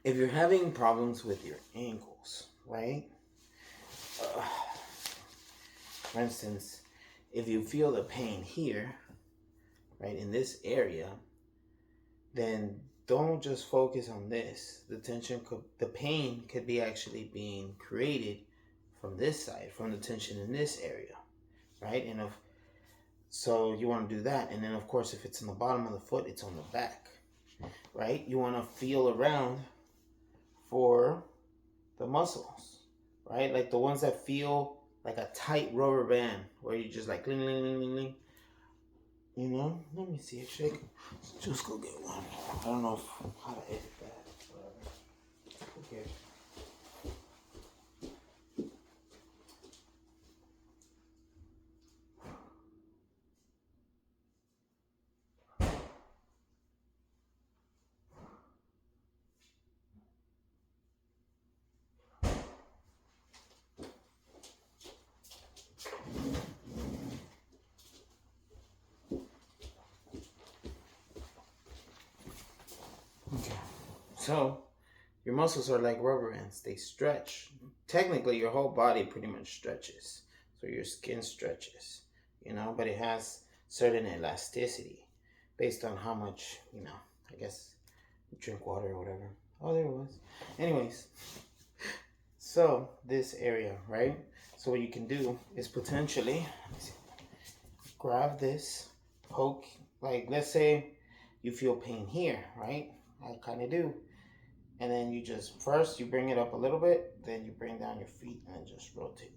if you're having problems with your ankles, right? Uh, for instance, if you feel the pain here, right, in this area, then don't just focus on this. The pain could be actually being created from this side, from the tension in this area, right? So you want to do that, and then of course, if it's in the bottom of the foot, it's on the back, right? You want to feel around for the muscles, right? Like the ones that feel like a tight rubber band, where you just like ling ling ling ling ling. You know, let me see. Actually, I can just go get one. I don't know how to edit that. Whatever. Who cares? Okay. So your muscles are like rubber bands. They stretch. Technically, your whole body pretty much stretches. So your skin stretches, but it has certain elasticity based on how much, I guess you drink water or whatever. Oh, there it was. Anyways, so this area, right? So what you can do is potentially grab this, poke, like let's say you feel pain here, right? I kind of do. And then you just, first you bring it up a little bit, then you bring down your feet and then just rotate,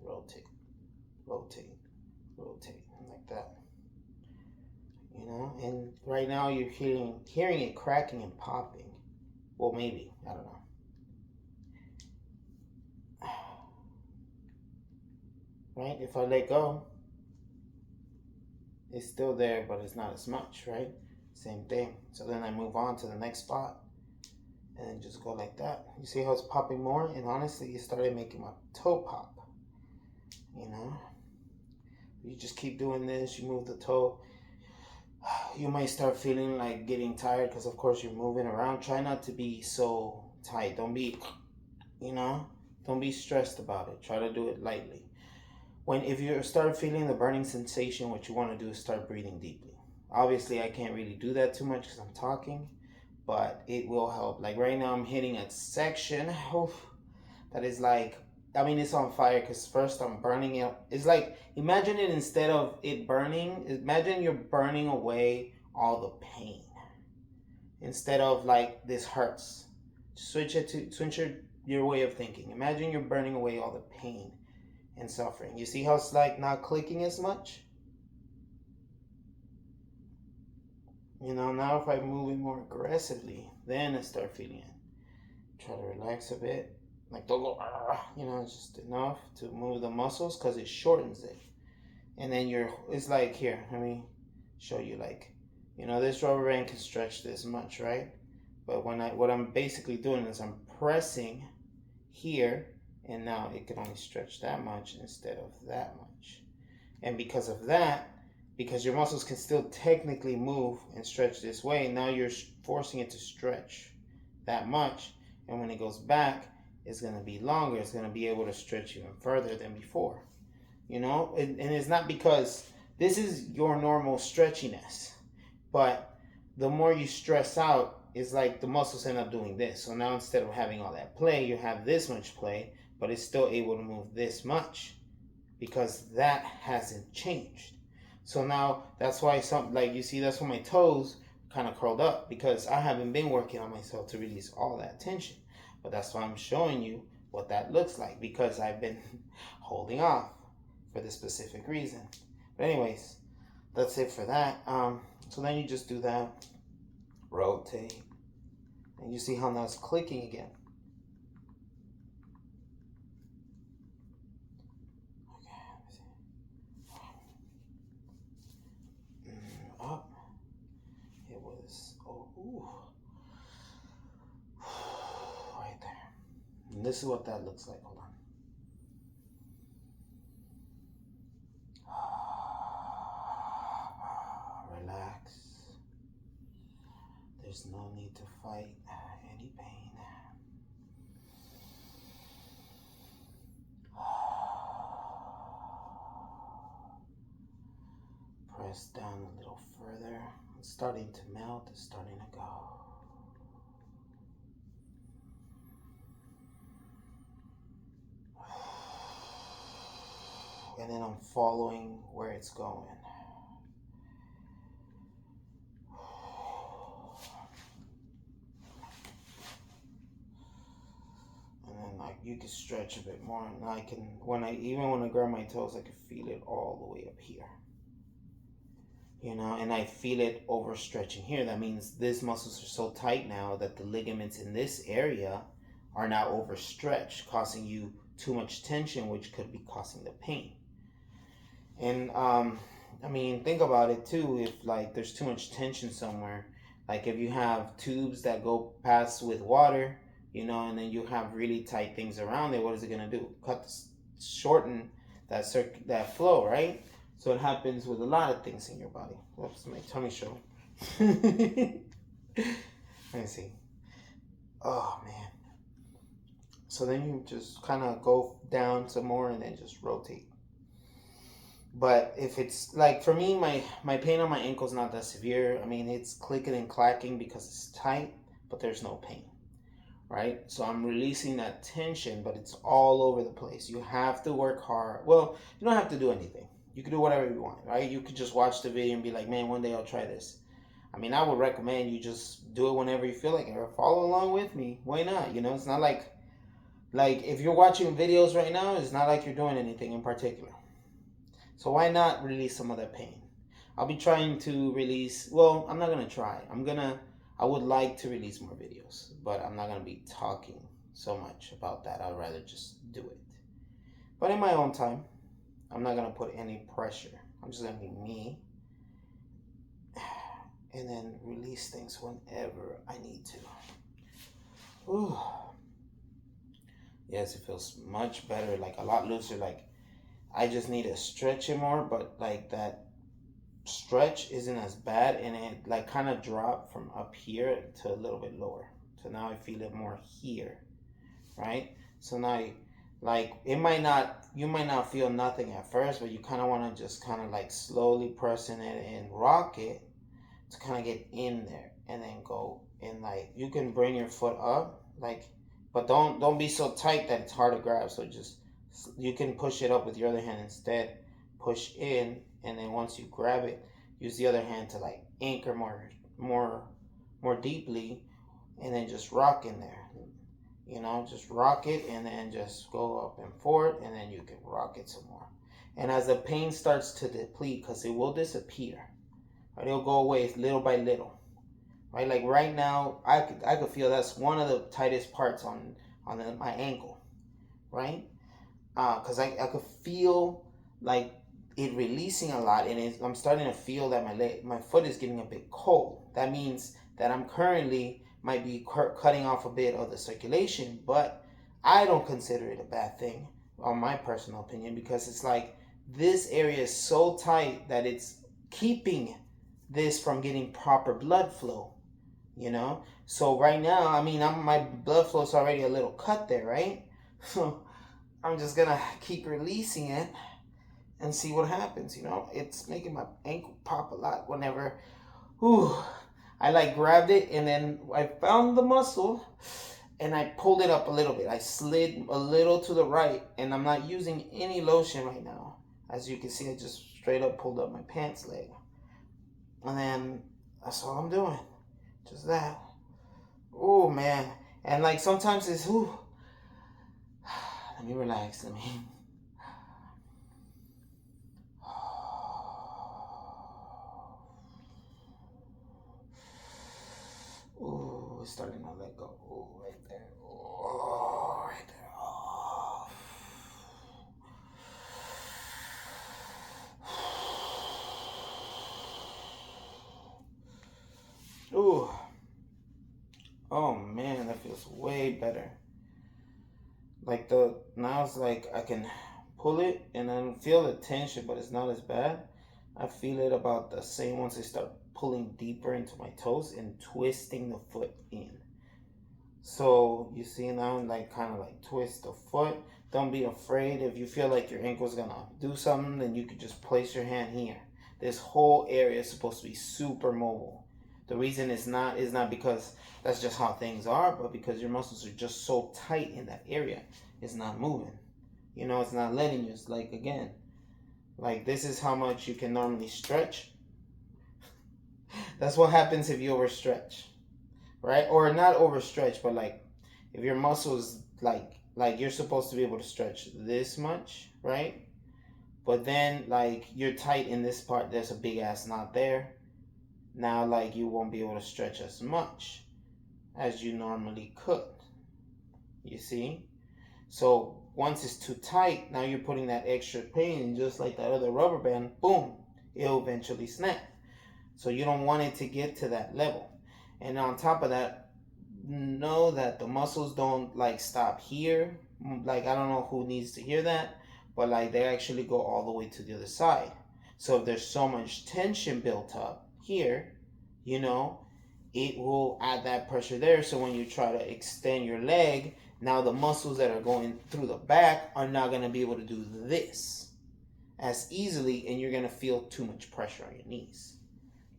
rotate, rotate, rotate, like that. And right now you're hearing it cracking and popping. Well, maybe, I don't know. Right? If I let go, it's still there, but it's not as much, right? Same thing. So then I move on to the next spot and then just go like that. You see how it's popping more? And honestly, it started making my toe pop. You just keep doing this, you move the toe. You might start feeling like getting tired because, of course, you're moving around. Try not to be so tight. Don't be, don't be stressed about it. Try to do it lightly. If you start feeling the burning sensation, what you want to do is start breathing deeply. Obviously, I can't really do that too much because I'm talking, but it will help. Like right now, I'm hitting a section that is like, it's on fire because first I'm burning it. It's like, imagine it, instead of it burning, imagine you're burning away all the pain. Instead of like, this hurts. Switch your way of thinking. Imagine you're burning away all the pain and suffering. You see how it's like not clicking as much? Now if I move it more aggressively, then I start feeling it. Try to relax a bit. Like, don't go, it's just enough to move the muscles because it shortens it. And then it's like, here, let me show you, like, this rubber band can stretch this much, right? But what I'm basically doing is I'm pressing here, and now it can only stretch that much instead of that much. And because of that, because your muscles can still technically move and stretch this way, now you're forcing it to stretch that much. And when it goes back, it's going to be longer. It's going to be able to stretch even further than before. And it's not because this is your normal stretchiness, but the more you stress out, it's like the muscles end up doing this. So now instead of having all that play, you have this much play, but it's still able to move this much because that hasn't changed. So now that's why you see, that's why my toes kind of curled up, because I haven't been working on myself to release all that tension. But that's why I'm showing you what that looks like, because I've been holding off for this specific reason. But anyways, that's it for that. So then you just do that, rotate, and you see how now it's clicking again. Up. It was, right there. And this is what that looks like. Hold on. Relax. There's no need to fight any pain. press down a little further. It's starting to melt, it's starting to go. And then I'm following where it's going. And then like you can stretch a bit more, and I can when I grab my toes, I can feel it all the way up here. You know, and I feel it overstretching here. That means these muscles are so tight now that the ligaments in this area are now overstretched, causing you too much tension, which could be causing the pain. And I mean, think about it too. If like there's too much tension somewhere, like if you have tubes that go past with water, you know, and then you have really tight things around it, what is it gonna do? Shorten that flow, right? So it happens with a lot of things in your body. Oops, my tummy show. Let me see. Oh man. So then you just kind of go down some more and then just rotate. But if it's like for me, my pain on my ankle is not that severe. I mean, it's clicking and clacking because it's tight, but there's no pain, right? So I'm releasing that tension, but it's all over the place. You have to work hard. Well, you don't have to do anything. You can do whatever you want, right? You could just watch the video and be like, man, one day I'll try this. I mean, I would recommend you just do it whenever you feel like it, or follow along with me. Why not? You know, it's not like if you're watching videos right now, it's not like you're doing anything in particular. So why not release some of that pain? I'll be trying to release, well, I'm not going to try. I would like to release more videos, but I'm not going to be talking so much about that. I'd rather just do it. But in my own time, I'm not going to put any pressure. I'm just going to be me. And then release things whenever I need to. Ooh. Yes, it feels much better, like a lot looser, like I just need to stretch it more, but like that stretch isn't as bad, and it like kind of dropped from up here to a little bit lower. So now I feel it more here, right? So now like you might not feel nothing at first, but you kind of want to just kind of like slowly pressing it and rock it to kind of get in there, and then go in. Like you can bring your foot up, like, but don't be so tight that it's hard to grab. So just you can push it up with your other hand instead. Push in, and then once you grab it, use the other hand to like anchor more deeply, and then just rock in there. You know, just rock it, and then just go up and forward, and then you can rock it some more. And as the pain starts to deplete, because it will disappear, right? It'll go away little by little, right? Like right now, I could feel that's one of the tightest parts on my ankle, right? Because I could feel like it releasing a lot, and I'm starting to feel that my foot is getting a bit cold. That means that I'm currently might be cutting off a bit of the circulation, but I don't consider it a bad thing, on my personal opinion, because it's like this area is so tight that it's keeping this from getting proper blood flow, you know? So right now, I mean, my blood flow is already a little cut there, right? So I'm just gonna keep releasing it and see what happens, you know? It's making my ankle pop a lot whenever, I like grabbed it, and then I found the muscle and I pulled it up a little bit. I slid a little to the right, and I'm not using any lotion right now. As you can see, I just straight up pulled up my pants leg. And then that's all I'm doing. Just that. Oh man. And like sometimes it's, let me relax, let me. Ooh, it's starting to let go. Ooh, right there. Oh, right there. Oh. Ooh. Oh man, that feels way better. Like now it's like I can pull it and then feel the tension, but it's not as bad. I feel it about the same once I start pulling deeper into my toes and twisting the foot in. So you see now, like kind of like twist the foot. Don't be afraid. If you feel like your ankle's gonna do something, then you could just place your hand here. This whole area is supposed to be super mobile. The reason it's not is not because that's just how things are, but because your muscles are just so tight in that area. It's not moving. You know, it's not letting you. It's like, again, like this is how much you can normally stretch. That's what happens if you overstretch, right? Or not overstretch, but like if your muscles like you're supposed to be able to stretch this much, right? But then like you're tight in this part, there's a big ass knot there. Now like you won't be able to stretch as much as you normally could. You see? So once it's too tight, now you're putting that extra pain, and just like that other rubber band, boom, it'll eventually snap. So you don't want it to get to that level. And on top of that, know that the muscles don't like stop here. Like I don't know who needs to hear that, but like they actually go all the way to the other side. So if there's so much tension built up here, you know, it will add that pressure there. So when you try to extend your leg, now the muscles that are going through the back are not going to be able to do this as easily, and you're going to feel too much pressure on your knees.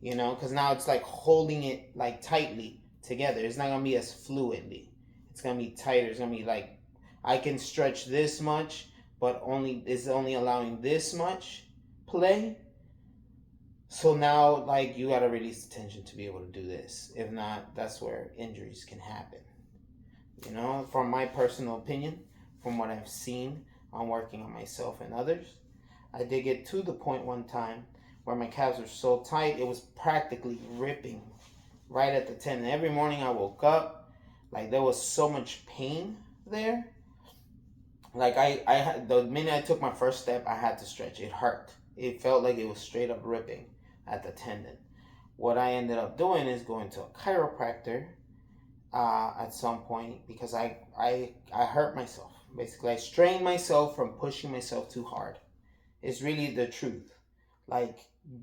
You know, because now it's like holding it like tightly together. It's not going to be as fluidly. It's going to be tighter. It's going to be like, I can stretch this much, but it's only allowing this much play. So now, like, you got to release the tension to be able to do this. If not, that's where injuries can happen. You know, from my personal opinion, from what I've seen on working on myself and others, I did get to the point one time where my calves were so tight, it was practically ripping right at the tendon. Every morning I woke up, like there was so much pain there. Like I had, the minute I took my first step, I had to stretch. It hurt. It felt like it was straight up ripping at the tendon. What I ended up doing is going to a chiropractor at some point because I hurt myself. Basically, I strained myself from pushing myself too hard. It's really the truth. Like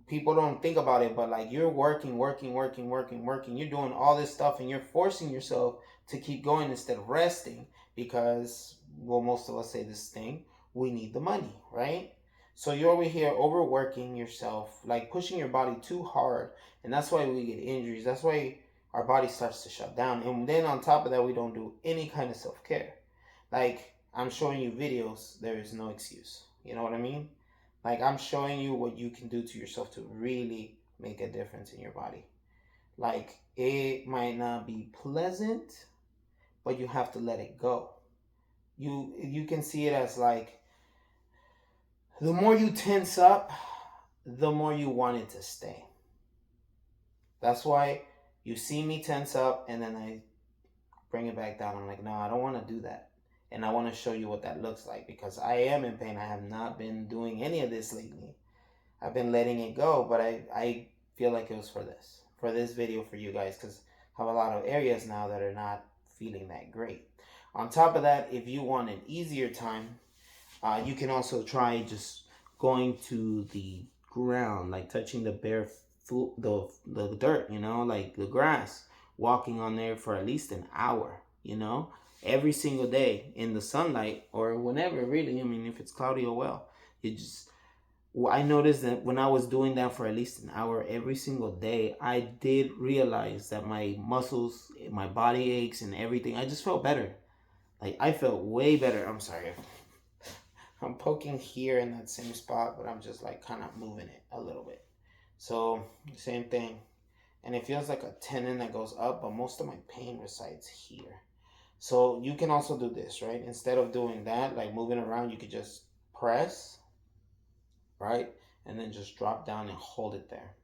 people don't think about it, but like you're working. You're doing all this stuff and you're forcing yourself to keep going instead of resting because, well, most of us say this thing, we need the money, right? So you're over here overworking yourself, like pushing your body too hard. And that's why we get injuries. That's why our body starts to shut down. And then on top of that, we don't do any kind of self-care. Like I'm showing you videos, there is no excuse. You know what I mean? Like I'm showing you what you can do to yourself to really make a difference in your body. Like it might not be pleasant, but you have to let it go. You can see it as like the more you tense up, the more you want it to stay. That's why you see me tense up and then I bring it back down. I'm like, no, I don't want to do that. And I want to show you what that looks like because I am in pain. I have not been doing any of this lately. I've been letting it go, but I feel like it was for this video for you guys because I have a lot of areas now that are not feeling that great. On top of that, if you want an easier time, you can also try just going to the ground, like touching the bare foot, the dirt, you know, like the grass, walking on there for at least an hour, you know, every single day in the sunlight or whenever, really. I mean, if it's cloudy or well, I noticed that when I was doing that for at least an hour every single day, I did realize that my muscles, my body aches and everything, I just felt better. Like I felt way better. I'm sorry. I'm poking here in that same spot, but I'm just like kind of moving it a little bit. So same thing. And it feels like a tendon that goes up, but most of my pain resides here. So you can also do this, right? Instead of doing that, like moving around, you could just press, right? And then just drop down and hold it there.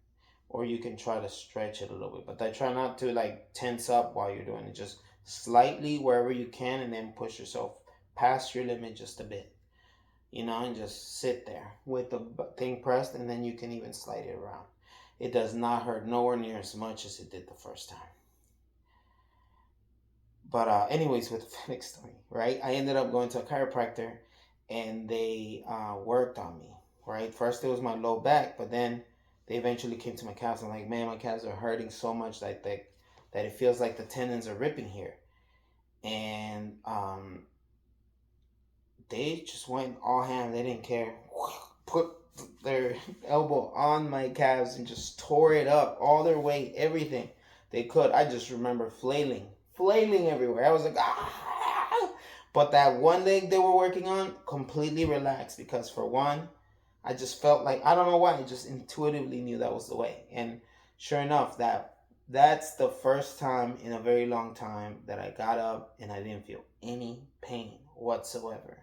Or you can try to stretch it a little bit, but I try not to like tense up while you're doing it. Just slightly wherever you can and then push yourself past your limit just a bit, you know, and just sit there with the thing pressed, and then you can even slide it around. It does not hurt nowhere near as much as it did the first time. But anyways, with the Phoenix story, right? I ended up going to a chiropractor and they worked on me, right? First it was my low back, but then they eventually came to my calves. I'm like, man, my calves are hurting so much that it feels like the tendons are ripping here. And they just went all hand. They didn't care. Put their elbow on my calves and just tore it up, all their weight, everything they could. I just remember flailing everywhere. I was like, ah! But that one leg they were working on, completely relaxed, because for one, I just felt like, I don't know why, I just intuitively knew that was the way. And sure enough, that's the first time in a very long time that I got up and I didn't feel any pain whatsoever,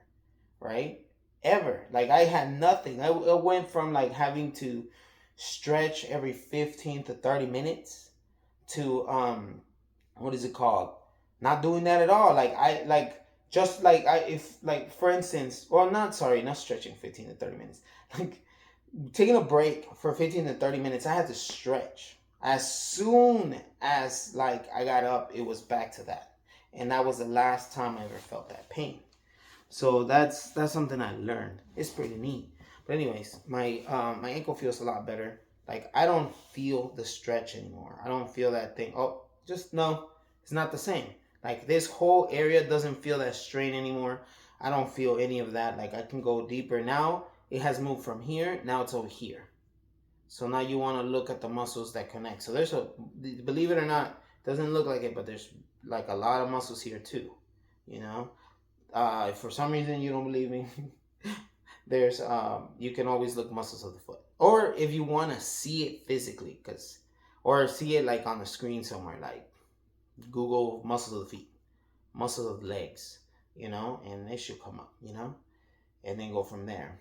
right? Ever. Like, I had nothing. I went from like having to stretch every 15 to 30 minutes to what is it called? Not doing that at all. Like, I like just like I if like for instance, well, not stretching 15 to 30 minutes. Like, taking a break for 15 to 30 minutes, I had to stretch. As soon as like I got up, it was back to that. And that was the last time I ever felt that pain. So that's something I learned. It's pretty neat. But anyways, my ankle feels a lot better. Like, I don't feel the stretch anymore. I don't feel that thing. Oh, just no, it's not the same. Like, this whole area doesn't feel that strain anymore. I don't feel any of that. Like, I can go deeper now. It has moved from here, now it's over here. So now you want to look at the muscles that connect. So there's believe it or not, doesn't look like it, but there's like a lot of muscles here too. You know, if for some reason you don't believe me, there's you can always look muscles of the foot, or if you want to see it physically, or see it like on the screen somewhere, like Google muscles of the feet, muscles of the legs, and it should come up, and then go from there.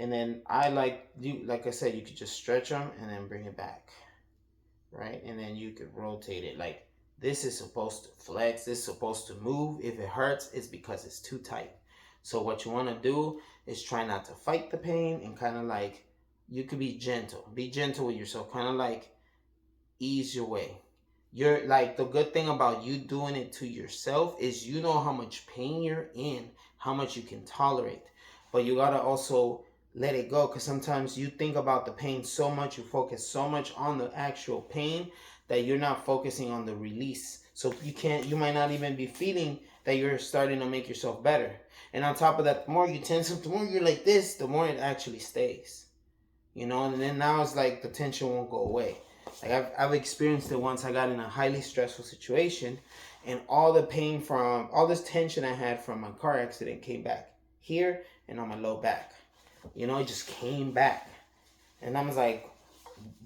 And then like I said, you could just stretch them and then bring it back, right? And then you could rotate it. Like, this is supposed to flex, this is supposed to move. If it hurts, it's because it's too tight. So what you want to do is try not to fight the pain, and kind of like, you could be gentle with yourself, kind of like ease your way. You're like, the good thing about you doing it to yourself is you know how much pain you're in, how much you can tolerate, but you gotta also let it go, because sometimes you think about the pain so much, you focus so much on the actual pain, that you're not focusing on the release. So you might not even be feeling that you're starting to make yourself better. And on top of that, the more you tense up, the more you're like this, the more it actually stays. And then now it's like the tension won't go away. Like, I've experienced it once. I got in a highly stressful situation, and all the pain from all this tension I had from my car accident came back here and on my low back. It just came back. And I was like,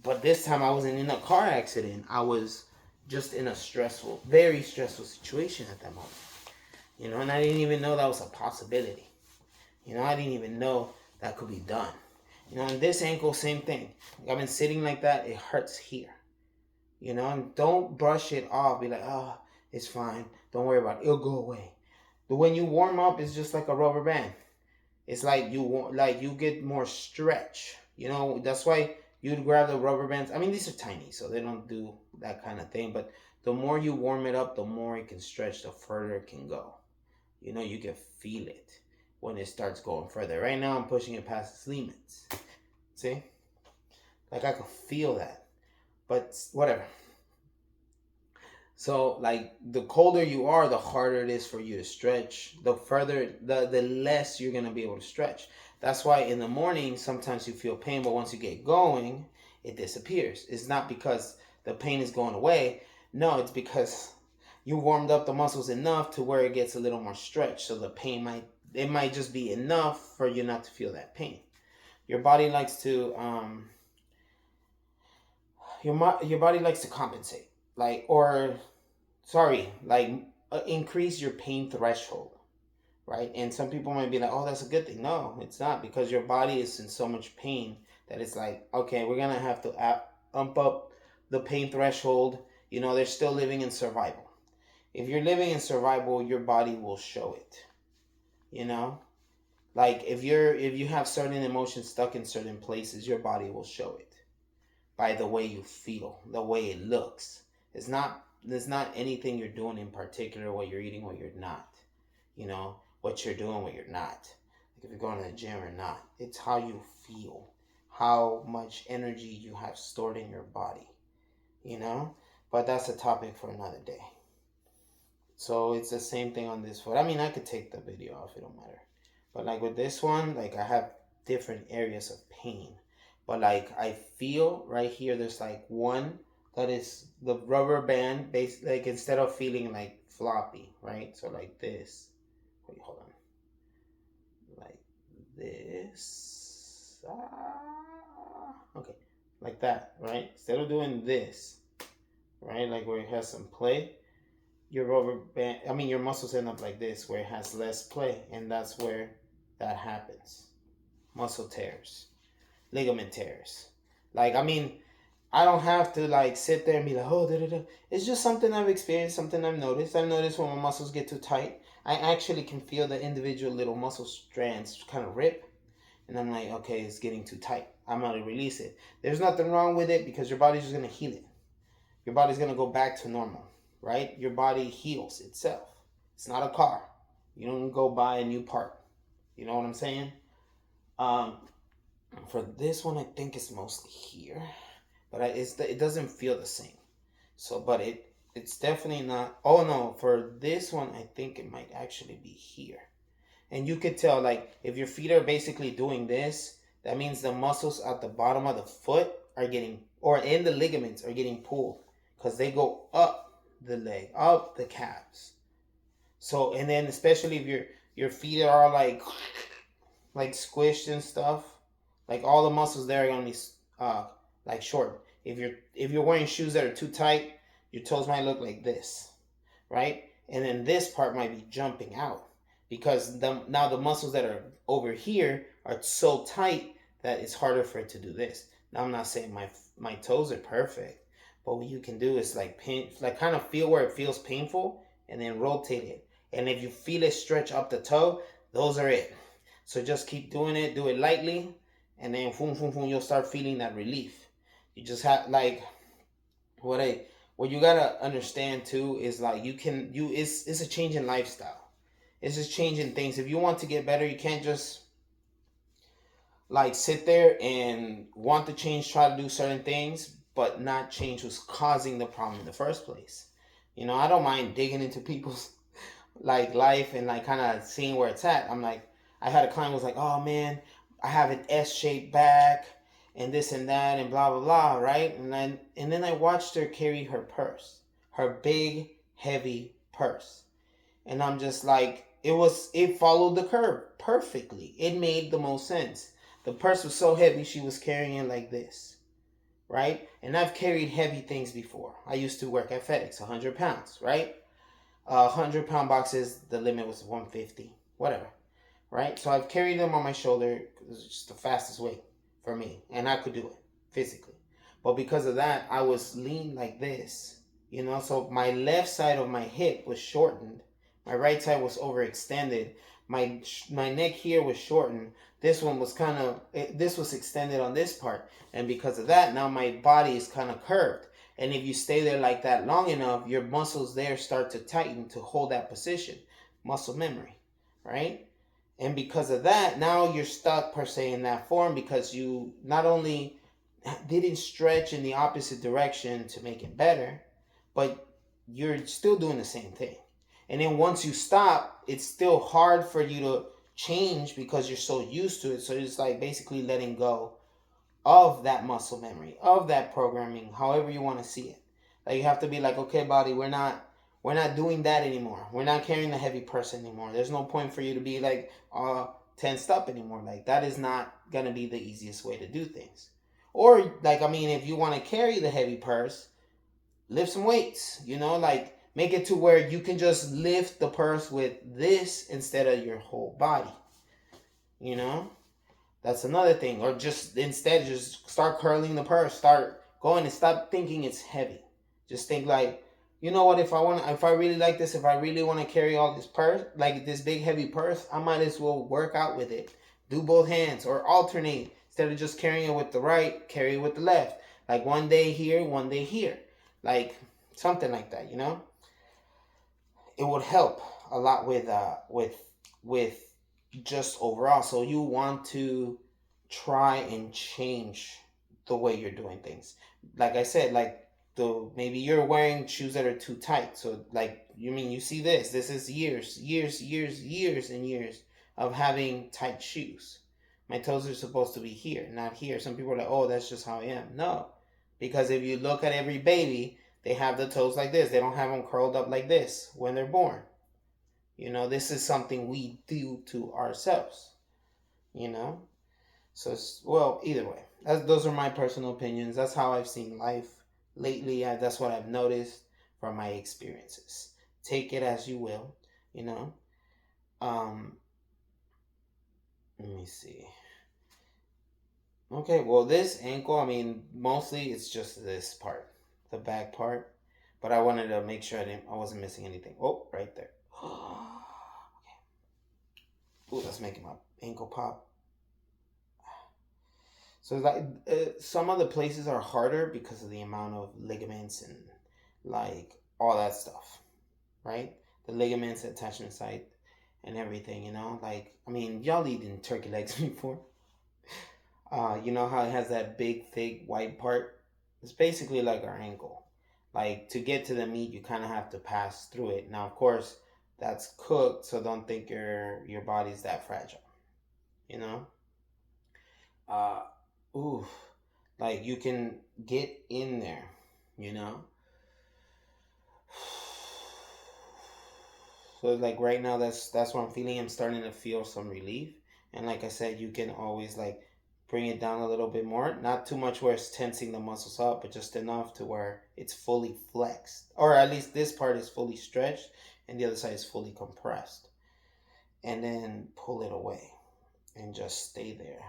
but this time I wasn't in a car accident. I was just in a very stressful situation at that moment. And I didn't even know that was a possibility. I didn't even know that could be done. And this ankle, same thing. Like, I've been sitting like that, it hurts here. And don't brush it off. Be like, oh, it's fine. Don't worry about it. It'll go away. But when you warm up, it's just like a rubber band. It's like you get more stretch. That's why you'd grab the rubber bands. I mean, these are tiny, so they don't do that kind of thing. But the more you warm it up, the more it can stretch, the further it can go. You can feel it when it starts going further. Right now, I'm pushing it past its limits. See? Like, I can feel that. But whatever. So, like, the colder you are, the harder it is for you to stretch. The less you're going to be able to stretch. That's why in the morning, sometimes you feel pain, but once you get going, it disappears. It's not because the pain is going away. No, it's because you warmed up the muscles enough to where it gets a little more stretched. So the pain might just be enough for you not to feel that pain. Your body likes to your body likes to compensate, increase your pain threshold, right? And some people might be like, oh, that's a good thing. No, it's not, because your body is in so much pain that it's like, okay, we're gonna have to amp up the pain threshold. They're still living in survival. If you're living in survival, your body will show it. Like, if you have certain emotions stuck in certain places, your body will show it by the way you feel, the way it looks. There's not anything you're doing in particular, what you're eating, what you're not. What you're doing, what you're not. Like, if you're going to the gym or not. It's how you feel, how much energy you have stored in your body. But that's a topic for another day. So it's the same thing on this foot. I mean, I could take the video off, it don't matter. But like with this one, like, I have different areas of pain. But like I feel right here, there's like one that is the rubber band base, like instead of feeling like floppy, right? So like this. Wait, hold on. Like this. Okay, like that, right? Instead of doing this, right? Like where it has some play, your rubber band, I mean, your muscles end up like this, where it has less play, and that's where that happens. Muscle tears, ligament tears. Like, I mean, I don't have to like sit there and be like, oh, da da da. It's just something I've experienced, something I've noticed. I've noticed when my muscles get too tight, I actually can feel the individual little muscle strands kind of rip, and I'm like, okay, it's getting too tight. I'm gonna release it. There's nothing wrong with it because your body's just gonna heal it. Your body's gonna go back to normal, right? Your body heals itself. It's not a car. You don't go buy a new part. You know what I'm saying? Um, for this one, I think it's mostly here, but it doesn't feel the same. So, but it's definitely not. Oh no, for this one, I think it might actually be here. And you could tell, like, if your feet are basically doing this, that means the muscles at the bottom of the foot are getting, or in the ligaments are getting pulled, because they go up the leg, up the calves. So, and then especially if your feet are like squished and stuff, like all the muscles there are gonna be like short. If you're wearing shoes that are too tight, your toes might look like this, right? And then this part might be jumping out because now the muscles that are over here are so tight that it's harder for it to do this. Now I'm not saying my toes are perfect, but what you can do is like pinch, like kind of feel where it feels painful, and then rotate it. And if you feel it stretch up the toe, those are it. So just keep doing it, do it lightly, and then boom, boom, boom, you'll start feeling that relief. You just have like what you gotta understand too is like it's a change in lifestyle. It's just changing things. If you want to get better, you can't just like sit there and want to change, try to do certain things, but not change what's causing the problem in the first place. You know, I don't mind digging into people's like life and like kind of seeing where it's at. I'm like, I had a client who was like, oh man, I have an S-shaped back and this and that and blah blah blah, right? And then I watched her carry her purse, her big heavy purse, and I'm just like, it followed the curve perfectly. It made the most sense. The purse was so heavy she was carrying it like this, right? And I've carried heavy things before. I used to work at FedEx, 100 pounds, right? 100-pound boxes, the limit was 150, whatever, right? So I've carried them on my shoulder. It's just the fastest way for me, and I could do it physically. But because of that, I was lean like this, you know. So my left side of my hip was shortened, my right side was overextended, my neck here was shortened. This one was this was extended on this part, and because of that, now my body is kind of curved. And if you stay there like that long enough, your muscles there start to tighten to hold that position. Muscle memory, right? And because of that, now you're stuck per se in that form because you not only didn't stretch in the opposite direction to make it better, but you're still doing the same thing. And then once you stop, it's still hard for you to change because you're so used to it. So it's like basically letting go of that muscle memory, of that programming, however you want to see it. Like you have to be like, okay, body, we're not doing that anymore. We're not carrying the heavy purse anymore. There's no point for you to be like tensed up anymore. Like that is not gonna be the easiest way to do things. Or like, I mean, if you want to carry the heavy purse, lift some weights. You know, like make it to where you can just lift the purse with this instead of your whole body. You know. That's another thing. Or just instead, just start curling the purse. Start going and stop thinking it's heavy. Just think like, you know what? If I really like this, if I really want to carry all this purse, like this big heavy purse, I might as well work out with it. Do both hands or alternate. Instead of just carrying it with the right, carry it with the left. Like one day here, one day here. Like something like that, you know? It would help a lot with just overall. So you want to try and change the way you're doing things. Like I said, like maybe you're wearing shoes that are too tight. So like you see this is years and years of having tight shoes. My toes are supposed to be here, not here. Some people are like, oh, that's just how I am. No, because if you look at every baby, they have the toes like this. They don't have them curled up like this when they're born. You know, this is something we do to ourselves, you know? So, well, either way, those are my personal opinions. That's how I've seen life lately. That's what I've noticed from my experiences. Take it as you will, you know? Let me see. Okay, well, this ankle, I mean, mostly it's just this part, the back part. But I wanted to make sure I wasn't missing anything. Oh, right there. Okay. Ooh, that's making my ankle pop. So like some of the places are harder because of the amount of ligaments and like all that stuff, right? The ligaments, attachment site, and everything. You know, like I mean, y'all eaten turkey legs before. You know how it has that big, thick white part? It's basically like our ankle. Like to get to the meat, you kind of have to pass through it. Now, of course, that's cooked, so don't think your body's that fragile. You know. Uh, ooh, like you can get in there. You know. So like right now, that's what I'm feeling. I'm starting to feel some relief, and like I said, you can always like bring it down a little bit more. Not too much where it's tensing the muscles up, but just enough to where it's fully flexed, or at least this part is fully stretched, and the other side is fully compressed. And then pull it away, and just stay there.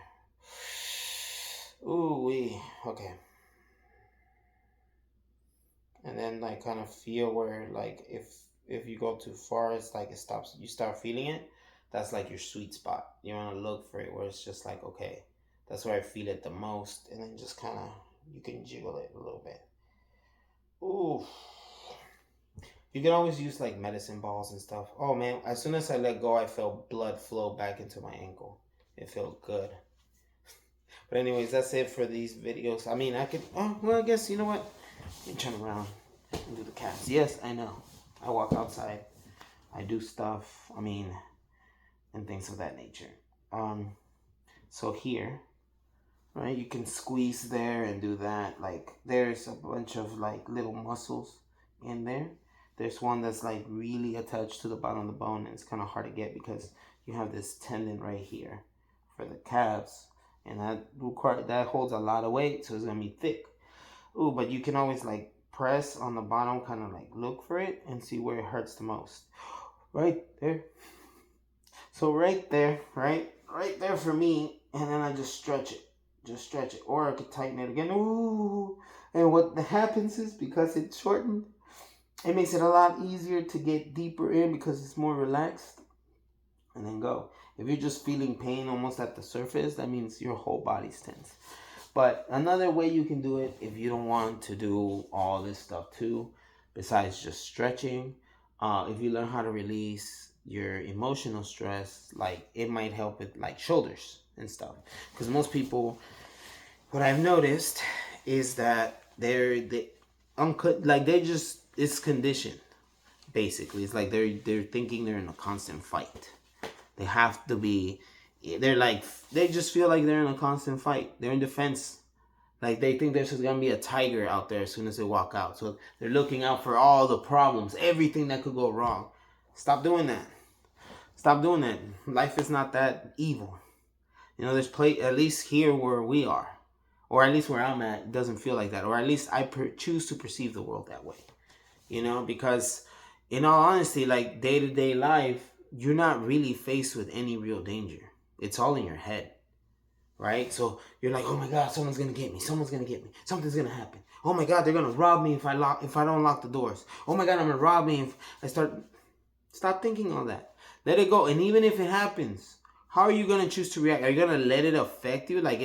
Ooh wee. Okay. And then like kind of feel where like if you go too far, it's like it stops. You start feeling it. That's like your sweet spot. You want to look for it where it's just like okay, that's where I feel it the most, and then just kind of you can jiggle it a little bit. Ooh, you can always use like medicine balls and stuff. Oh man, as soon as I let go, I felt blood flow back into my ankle. It felt good. But anyways, that's it for these videos. I mean, I could. Oh well, I guess you know what. Let me turn around and do the cats. Yes, I know. I walk outside. I do stuff. I mean, and things of that nature. So here, right, you can squeeze there and do that. Like, there's a bunch of like little muscles in there. There's one that's like really attached to the bottom of the bone, and it's kind of hard to get because you have this tendon right here for the calves, and that holds a lot of weight, so it's gonna be thick. Ooh, but you can always like press on the bottom, kind of like look for it and see where it hurts the most. Right there. So right there, right there for me, and then I just stretch it, or I could tighten it again. Ooh, and what happens is because it's shortened, it makes it a lot easier to get deeper in because it's more relaxed, and then go. If you're just feeling pain almost at the surface, that means your whole body's tense. But another way you can do it if you don't want to do all this stuff too, besides just stretching, if you learn how to release your emotional stress, like it might help with like shoulders and stuff. Because most people, what I've noticed is that like they just it's conditioned. Basically, it's like they're thinking they're in a constant fight. They have to be. They're like they just feel like they're in a constant fight. They're in defense. Like they think there's just gonna be a tiger out there as soon as they walk out. So they're looking out for all the problems, everything that could go wrong. Stop doing that. Stop doing that. Life is not that evil. You know, there's at least here where we are, or at least where I'm at, it doesn't feel like that. Or at least I choose to perceive the world that way. You know, because in all honesty, like day-to-day life, you're not really faced with any real danger. It's all in your head, right? So you're like, oh my God, someone's gonna get me. Someone's gonna get me. Something's gonna happen. Oh my God, they're gonna rob me if I don't lock the doors. Oh my God, I'm gonna rob me if I start. Stop thinking all that. Let it go. And even if it happens, how are you gonna choose to react? Are you gonna let it affect you? Like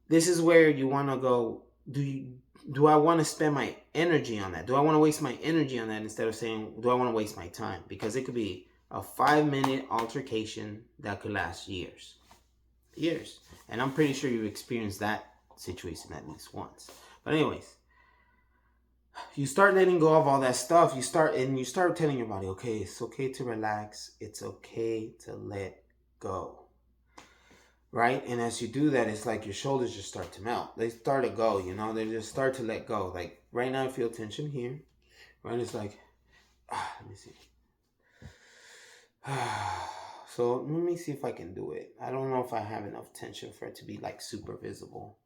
this is where you wanna go. Do I want to spend my energy on that? Do I want to waste my energy on that instead of saying, do I want to waste my time? Because it could be a 5-minute altercation that could last years. Years. And I'm pretty sure you've experienced that situation at least once. But anyways, you start letting go of all that stuff. You start telling your body, okay, it's okay to relax. It's okay to let go. right? And as you do that, it's like your shoulders just start to melt. They start to go, you know, they just start to let go. Like right now I feel tension here, right? It's like, let me see. So let me see if I can do it. I don't know if I have enough tension for it to be like super visible.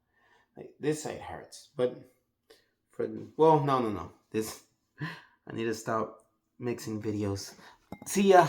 Like this side hurts, but well, no. This, I need to stop mixing videos. See ya.